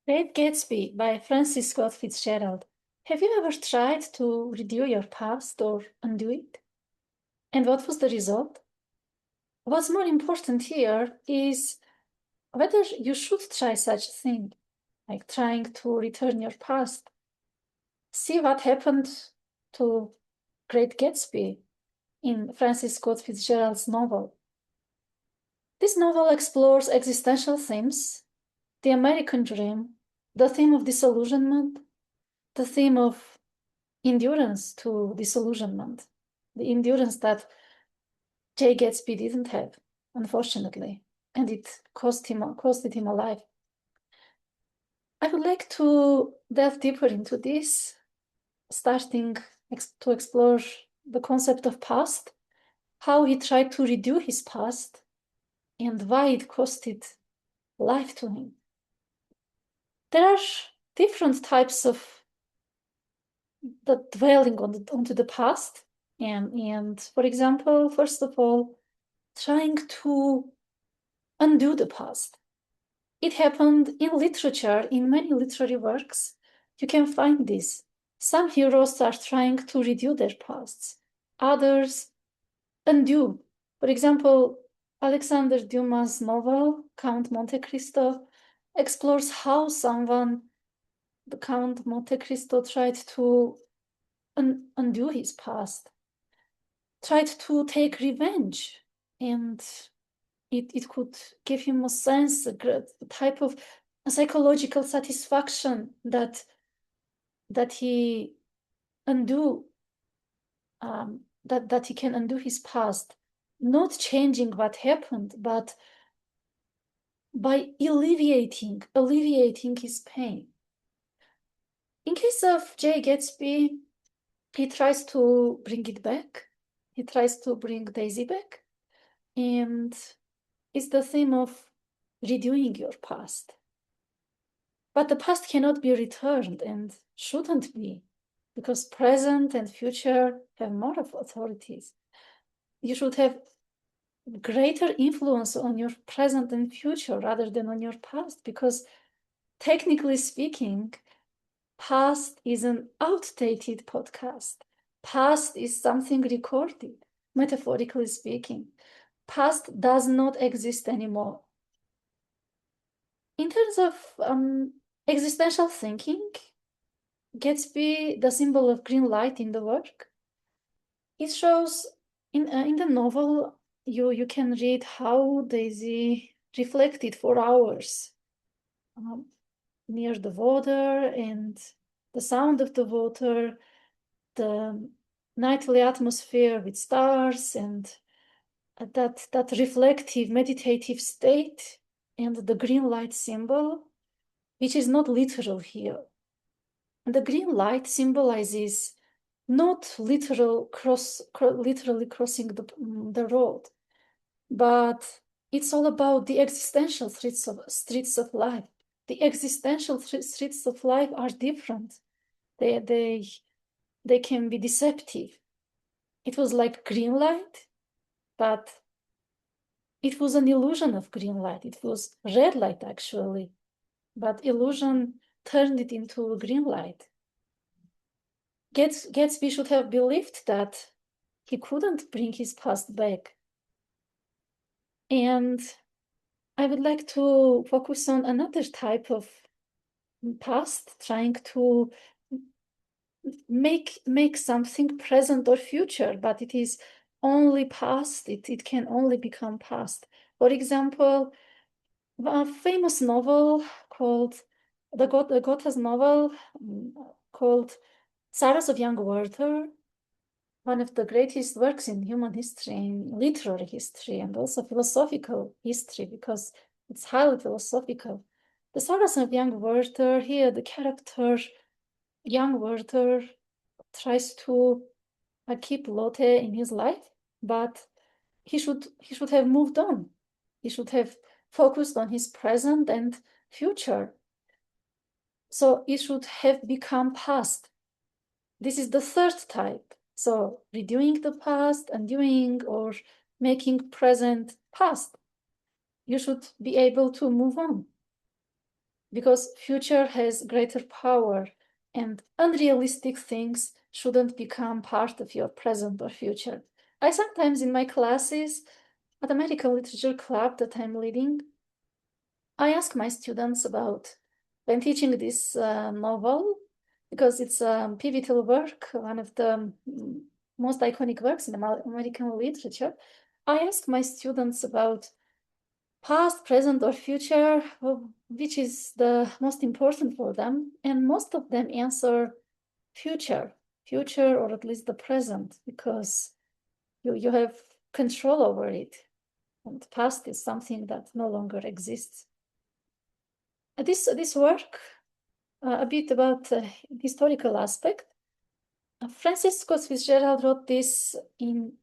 Great Gatsby by Francis Scott Fitzgerald. Have you ever tried to redo your past or undo it? And what was the result? What's more important here is whether you should try such a thing, like trying to return your past. See what happened to Great Gatsby in Francis Scott Fitzgerald's novel. This novel explores existential themes, the American dream, the theme of disillusionment, the theme of endurance to disillusionment, the endurance that Jay Gatsby didn't have, unfortunately, and it costed him a life. I would like to delve deeper into this, starting to explore the concept of past, how he tried to redo his past, and why it costed life to him. There are different types of the dwelling onto the past, and for example, first of all, trying to undo the past. It happened in literature, in many literary works. You can find this. Some heroes are trying to redo their pasts, others undo. For example, Alexander Dumas' novel, Count Monte Cristo, explores how someone, the Count Monte Cristo, tried to undo his past, tried to take revenge, and it could give him a sense, a type of a psychological satisfaction that he undo, that he can undo his past, not changing what happened, but by alleviating his pain. In case of Jay Gatsby, he tries to bring it back. He tries to bring Daisy back, and it's the theme of redoing your past. But the past cannot be returned and shouldn't be, because present and future have more of authorities. You should have greater influence on your present and future rather than on your past, because technically speaking, past is an outdated podcast. Past is something recorded, metaphorically speaking. Past does not exist anymore. In terms of existential thinking, Gatsby, the symbol of green light in the work, it shows in the novel, you can read how Daisy reflected for hours near the water, and the sound of the water, the nightly atmosphere with stars, and that reflective, meditative state, and the green light symbol, which is not literal here. And the green light symbolizes not literally crossing the road, but it's all about the existential streets of life. The existential streets of life are different. They can be deceptive. It was like green light, but it was an illusion of green light. It was red light, actually, but illusion turned it into a green light. Gatsby should have believed that he couldn't bring his past back. And I would like to focus on another type of past, trying to make something present or future, but it is only past. It can only become past. For example, a famous novel called the Goethe's novel called Sorrows of Young Werther, one of the greatest works in human history, in literary history, and also philosophical history, because it's highly philosophical. The Sorrows of Young Werther, here the character, young Werther, tries to keep Lotte in his life, but he should have moved on. He should have focused on his present and future. So it should have become past. This is the third type. So redoing the past, undoing, or making present past. You should be able to move on. because future has greater power, and unrealistic things shouldn't become part of your present or future. I sometimes in my classes at the medical literature club that I'm leading, I ask my students about, when teaching this novel, because it's a pivotal work, one of the most iconic works in American literature. I ask my students about past, present, or future, which is the most important for them. And most of them answer future, or at least the present, because you have control over it. And the past is something that no longer exists. This work, a bit about historical aspect. Francis Scott Fitzgerald wrote this in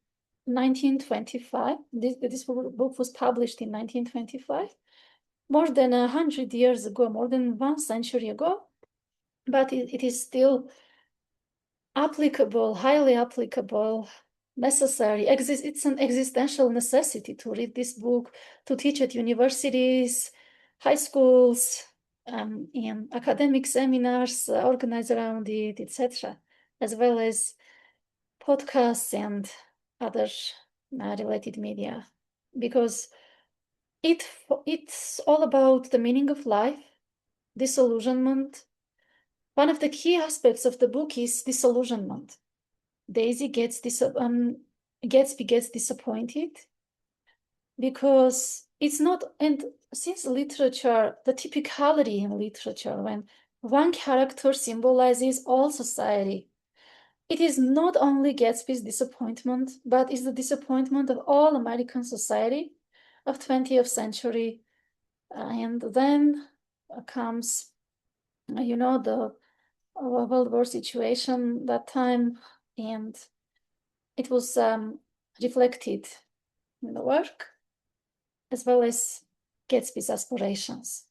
1925. This book was published in 1925, more than 100 years ago, more than 1 century ago, but it is still applicable, highly applicable, necessary. It's an existential necessity to read this book, to teach at universities, high schools, in academic seminars organized around it, etc., as well as podcasts and other related media, because it's all about the meaning of life, disillusionment. One of the key aspects of the book is disillusionment. Gatsby gets disappointed because it's not, and since literature, the typicality in literature, when one character symbolizes all society, it is not only Gatsby's disappointment, but is the disappointment of all American society of 20th century. And then comes, the World War situation that time, and it was reflected in the work, as well as Gatsby's aspirations.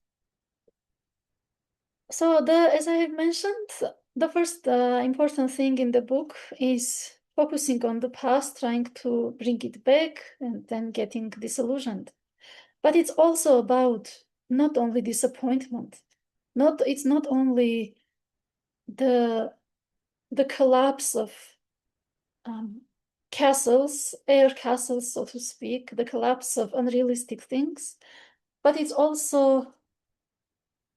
So as I mentioned, the first important thing in the book is focusing on the past, trying to bring it back, and then getting disillusioned. But it's also about not only disappointment. It's not only the collapse of castles, air castles, so to speak, the collapse of unrealistic things, but it's also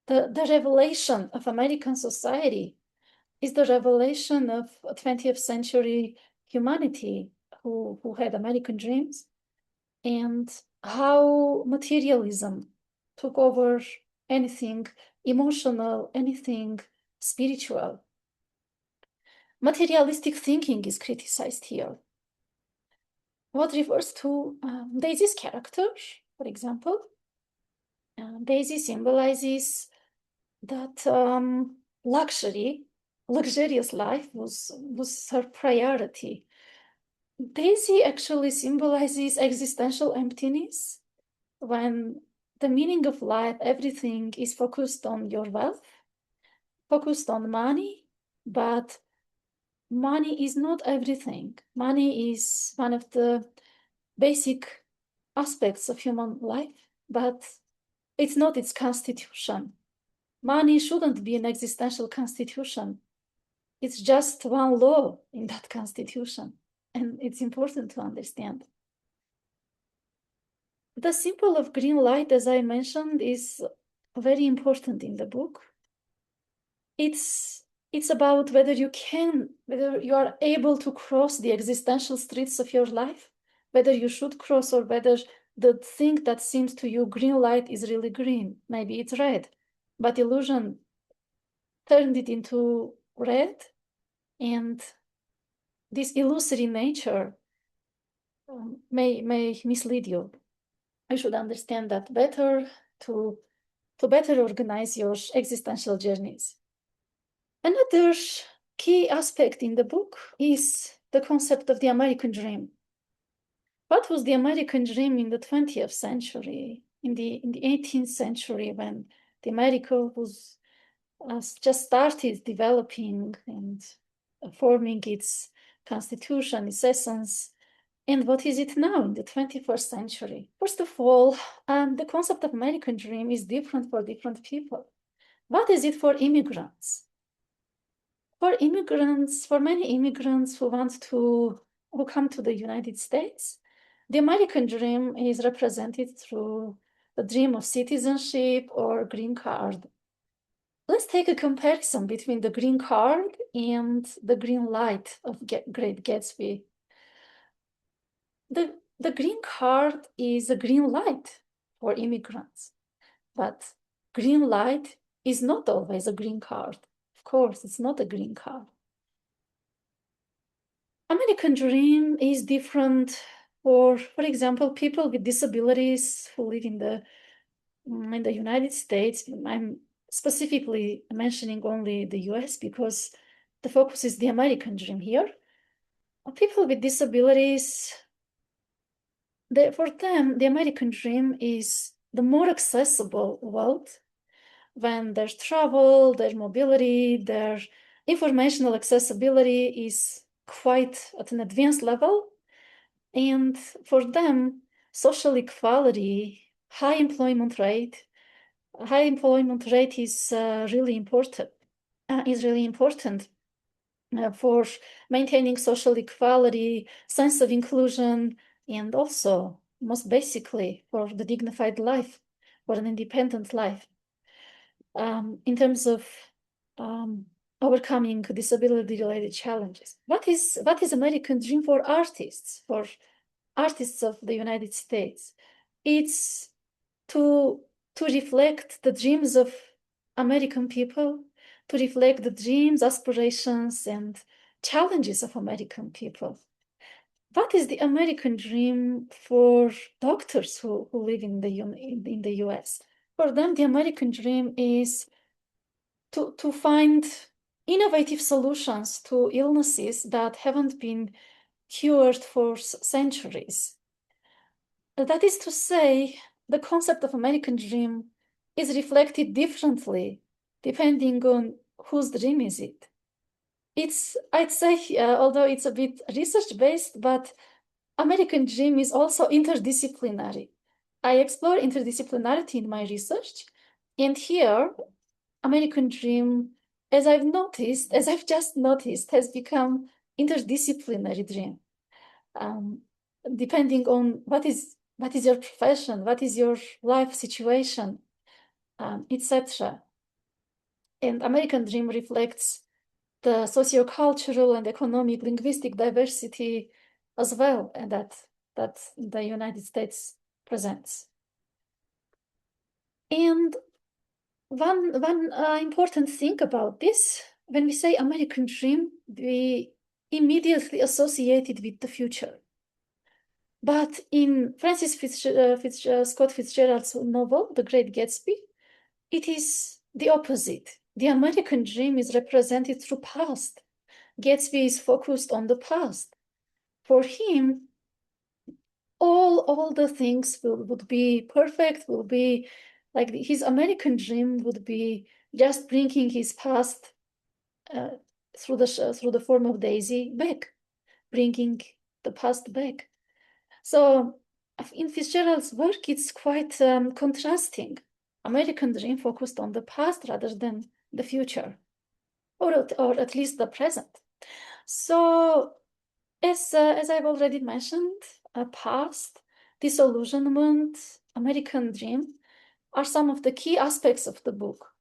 the revelation of American society, is the revelation of 20th century humanity who had American dreams, and how materialism took over anything emotional, anything spiritual. Materialistic thinking is criticized here. What refers to Daisy's character, for example. Daisy symbolizes that luxurious life was her priority. Daisy actually symbolizes existential emptiness, when the meaning of life, everything is focused on your wealth, focused on money, but money is not everything. Money is one of the basic aspects of human life, but it's not its constitution. Money shouldn't be an existential constitution. It's just one law in that constitution, and it's important to understand. The symbol of green light, as I mentioned, is very important in the book. It's about whether you are able to cross the existential streets of your life, whether you should cross, or whether the thing that seems to you green light is really green. Maybe it's red, but illusion turned it into red, and this illusory nature may mislead you. You should understand that better to better organize your existential journeys. Another key aspect in the book is the concept of the American dream. What was the American dream in the 20th century, in the 18th century, when the America was just started developing and forming its constitution, its essence? And what is it now in the 21st century? First of all, the concept of American dream is different for different people. What is it for immigrants? For immigrants, for many immigrants who come to the United States, the American dream is represented through the dream of citizenship or green card. Let's take a comparison between the green card and the green light of Great Gatsby. The green card is a green light for immigrants, but green light is not always a green card. Of course, it's not a green card. American dream is different for example, people with disabilities who live in the United States. I'm specifically mentioning only the US because the focus is the American dream here. People with disabilities, for them, the American dream is the more accessible world when there's travel, their mobility, their informational accessibility is quite at an advanced level. And for them, social equality, high employment rate is really important. For maintaining social equality, sense of inclusion, and also, most basically, for the dignified life, for an independent life. In terms of overcoming disability-related challenges. What is American dream for artists of the United States? It's to reflect the dreams of American people, to reflect the dreams, aspirations, and challenges of American people. What is the American dream for doctors who live in the US? For them, the American dream is to find innovative solutions to illnesses that haven't been cured for centuries. That is to say, the concept of American dream is reflected differently depending on whose dream is it. I'd say, although it's a bit research-based, but American dream is also interdisciplinary. I explore interdisciplinarity in my research, and here, American dream, as I've just noticed, has become interdisciplinary dream. Depending on what is your profession, what is your life situation, etc. And American dream reflects the sociocultural and economic linguistic diversity as well, and that the United States presents. And one important thing about this, when we say American dream, we immediately associate it with the future. But in Scott Fitzgerald's novel, The Great Gatsby, it is the opposite. The American dream is represented through past. Gatsby is focused on the past. For him, all the things would be perfect, will be like his American dream would be just bringing his past through the form of Daisy back, bringing the past back. So in Fitzgerald's work, it's quite contrasting. American dream focused on the past rather than the future, or at least the present. So as I've already mentioned, past, disillusionment, American dream are some of the key aspects of the book.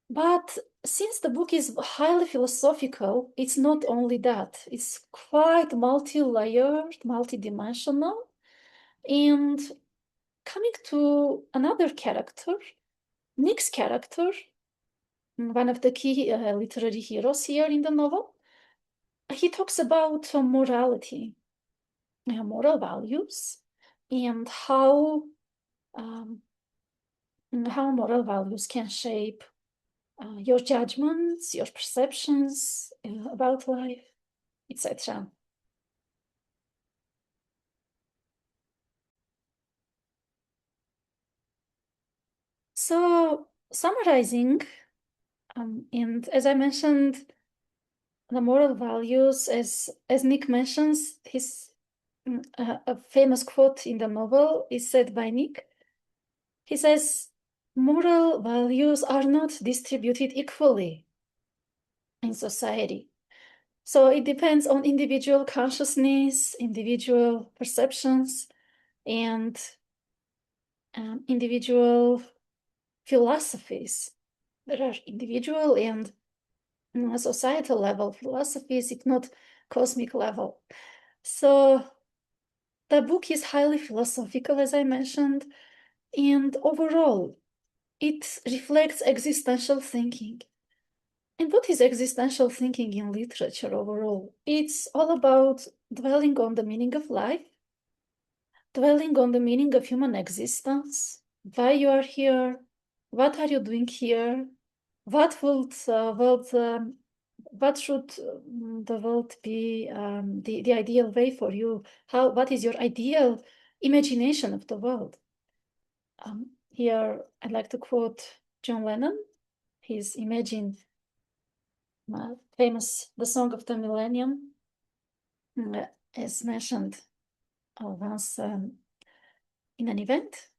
But since the book is highly philosophical, it's not only that. It's quite multi-layered, multi-dimensional. And coming to another character, Nick's character, one of the key literary heroes here in the novel, he talks about morality, moral values, and how moral values can shape your judgments, your perceptions about life, etc. So, summarizing, and as I mentioned, the moral values, as Nick mentions, a famous quote in the novel is said by Nick. He says, moral values are not distributed equally in society. So it depends on individual consciousness, individual perceptions, and individual philosophies. There are individual and societal level philosophies, if not cosmic level. So the book is highly philosophical, as I mentioned, and overall, it reflects existential thinking. And what is existential thinking in literature overall? It's all about dwelling on the meaning of life, dwelling on the meaning of human existence, why you are here, what are you doing here, what would what should the world be the ideal way for you? What is your ideal imagination of the world? Here, I'd like to quote John Lennon, his Imagine, famous, the song of the millennium, as mentioned once in an event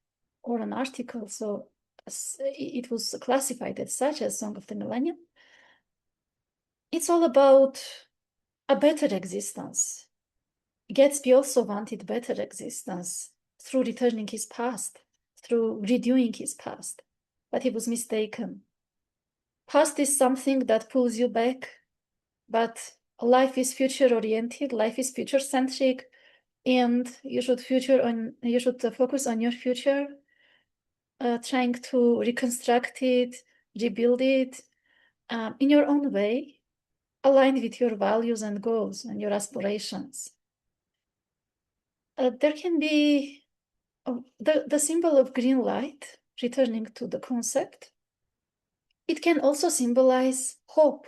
or an article. So it was classified as such as Song of the Millennium. It's all about a better existence. Gatsby also wanted better existence through returning his past, through redoing his past, but he was mistaken. Past is something that pulls you back, but life is future-oriented, life is future-centric, and you should focus on your future, trying to reconstruct it, rebuild it in your own way, aligned with your values and goals and your aspirations. There can be the symbol of green light, returning to the concept. It can also symbolize hope,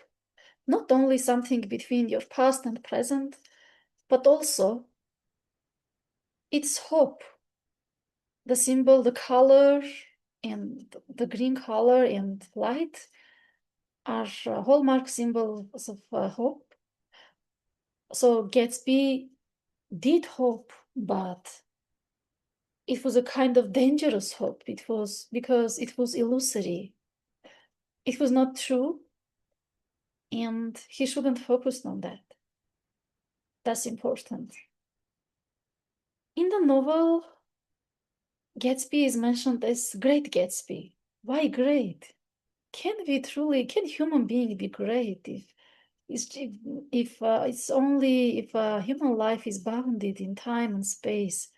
not only something between your past and present, but also it's hope. The symbol, the color, and the green color and light are hallmark symbols of hope. So Gatsby did hope, but it was a kind of dangerous hope. It was because it was illusory. It was not true, and he shouldn't focus on that. That's important. In the novel, Gatsby is mentioned as Great Gatsby. Why great? Can human being be great if only if human life is bounded in time and space?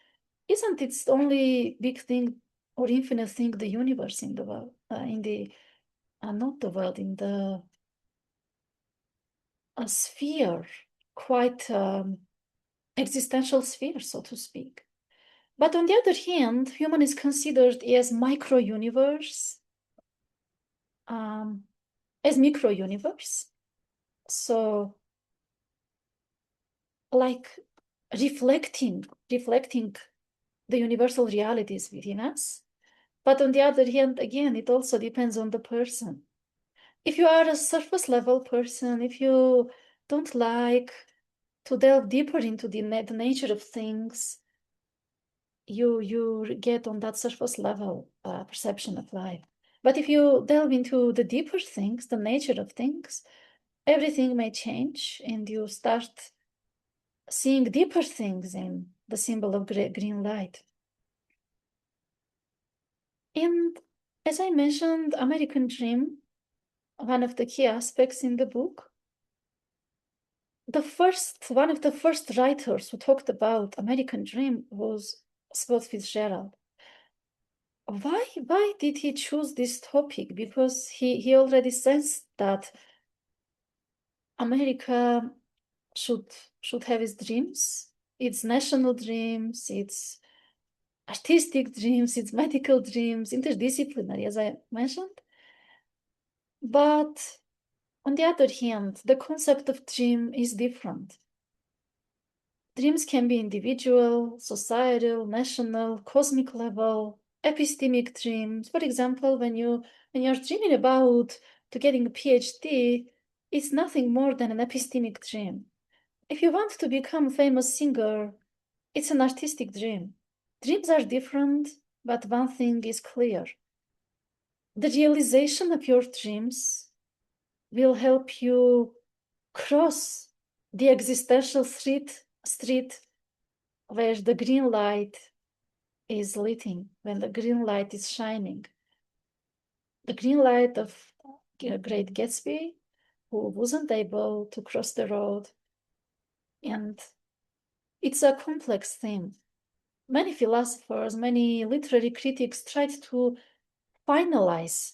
Isn't it the only big thing or infinite thing, the universe in the world, not the world, in the a sphere, quite existential sphere, so to speak. But on the other hand, human is considered as micro-universe, as micro-universe. So, like reflecting the universal realities within us. But on the other hand, again, it also depends on the person. If you are a surface level person, if you don't like to delve deeper into the nature of things, you get on that surface level perception of life. But if you delve into the deeper things, the nature of things, everything may change, and you start seeing deeper things in the symbol of green light. And as I mentioned, American Dream, one of the key aspects in the book, one of the first writers who talked about American Dream was Scott Fitzgerald. Why did he choose this topic? Because he already sensed that America should have its dreams, its national dreams, its artistic dreams, its medical dreams, interdisciplinary, as I mentioned. But on the other hand, the concept of dream is different. Dreams can be individual, societal, national, cosmic level, epistemic dreams. For example, when you're dreaming about to getting a PhD, it's nothing more than an epistemic dream. If you want to become a famous singer, it's an artistic dream. Dreams are different, but one thing is clear. the realization of your dreams will help you cross the existential street where the green light is lighting, when the green light is shining. The green light of Great Gatsby, who wasn't able to cross the road. And it's a complex theme. Many philosophers, many literary critics tried to finalize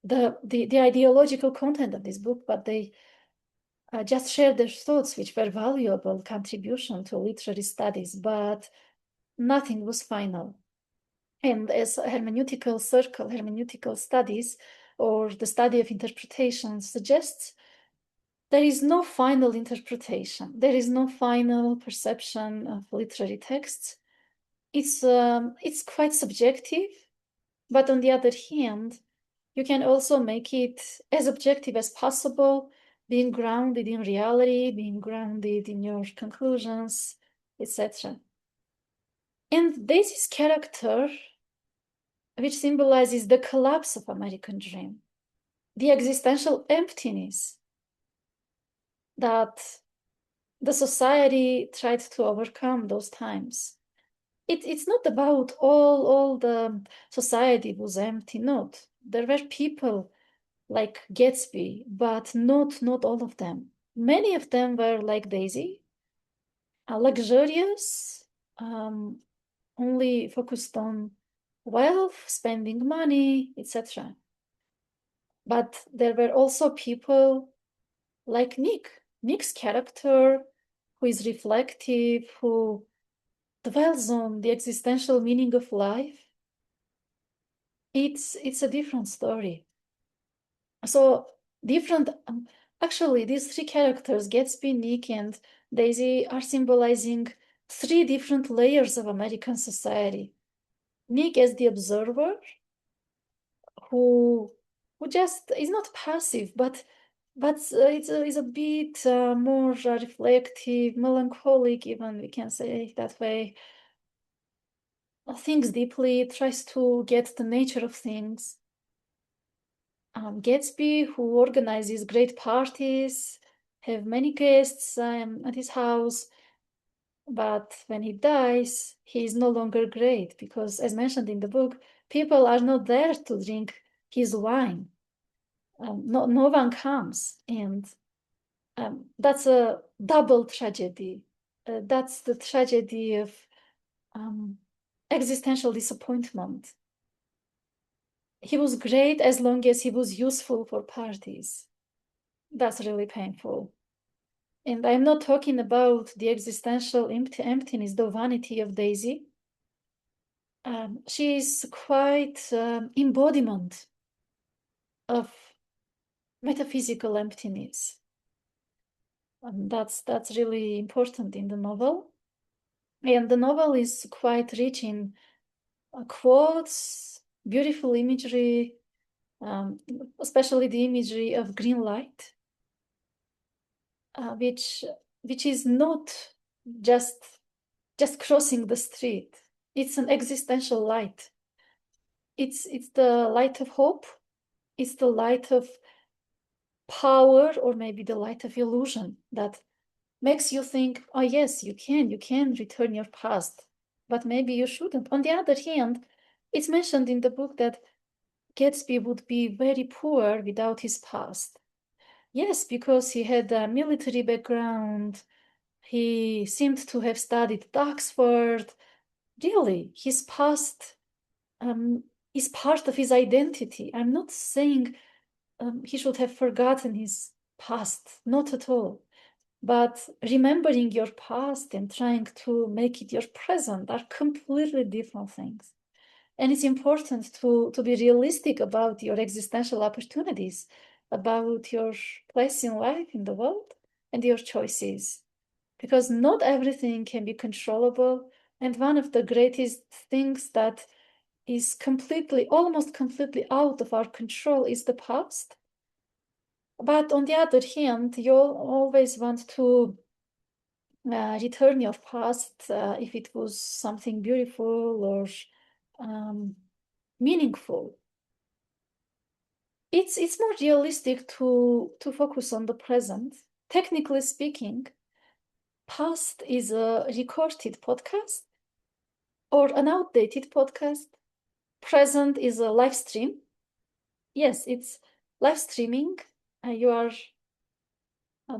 the ideological content of this book, but they just shared their thoughts, which were valuable contribution to literary studies, but nothing was final. And as a hermeneutical circle, hermeneutical studies, or the study of interpretation suggests, there is no final interpretation. There is no final perception of literary texts. It's quite subjective, but on the other hand, you can also make it as objective as possible, being grounded in reality, being grounded in your conclusions, etc. And Daisy's character, which symbolizes the collapse of American dream, the existential emptiness that the society tried to overcome those times. It's not about all the society was empty, not. There were people like Gatsby, but not all of them. Many of them were like Daisy, luxurious, only focused on wealth, spending money, etc. But there were also people like Nick. Nick's character, who is reflective, who dwells on the existential meaning of life. It's a different story. So different, actually, these three characters, Gatsby, Nick, and Daisy, are symbolizing three different layers of American society. Nick as the observer, who just is not passive, but it's a bit more reflective, melancholic, even we can say it that way. Thinks deeply, tries to get the nature of things. Gatsby, who organizes great parties, have many guests at his house, but when he dies, he is no longer great because, as mentioned in the book, people are not there to drink his wine. No one comes, and that's a double tragedy. That's the tragedy of existential disappointment. He was great as long as he was useful for parties. That's really painful. And I'm not talking about the existential emptiness, the vanity of Daisy. She is quite embodiment of metaphysical emptiness. That's really important in the novel. And the novel is quite rich in quotes, beautiful imagery, especially the imagery of green light, which is not just crossing the street. It's an existential light. It's the light of hope. It's the light of power, or maybe the light of illusion that makes you think, oh yes, you can return your past, but maybe you shouldn't. On the other hand, it's mentioned in the book that Gatsby would be very poor without his past. Yes, because he had a military background. He seemed to have studied at Oxford. Really, his past is part of his identity. I'm not saying he should have forgotten his past, not at all. But remembering your past and trying to make it your present are completely different things. And it's important to be realistic about your existential opportunities, about your place in life, in the world, and your choices. Because not everything can be controllable. And one of the greatest things that is almost completely out of our control is the past. But on the other hand, you always want to return your past if it was something beautiful or meaningful. It's more realistic to focus on the present. Technically speaking, past is a recorded podcast or an outdated podcast. Present is a live stream. Yes, it's live streaming. You are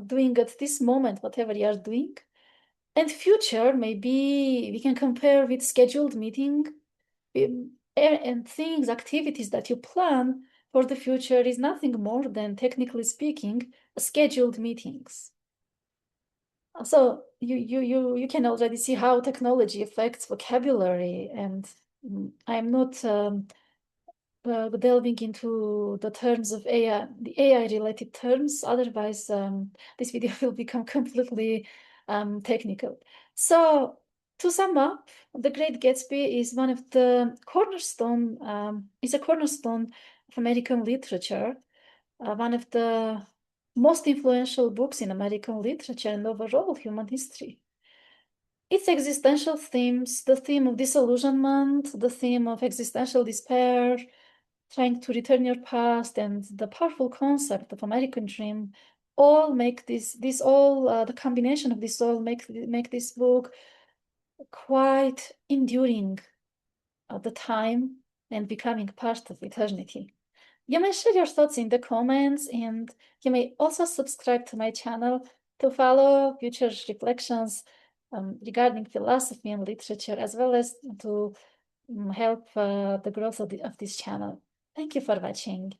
doing at this moment whatever you are doing. And future, maybe we can compare with scheduled meeting and things, activities that you plan for the future is nothing more than, technically speaking, scheduled meetings. So you can already see how technology affects vocabulary, and I'm not delving into the terms of AI, the AI-related terms. Otherwise, this video will become completely technical. So to sum up, The Great Gatsby is one of the cornerstone, is a cornerstone of American literature, one of the most influential books in American literature and overall human history. Its existential themes, the theme of disillusionment, the theme of existential despair, trying to return your past, and the powerful concept of American dream, all make the combination of this all make this book quite enduring at the time and becoming part of eternity. You may share your thoughts in the comments, and you may also subscribe to my channel to follow future reflections regarding philosophy and literature, as well as to help the growth of this channel. Thank you for watching.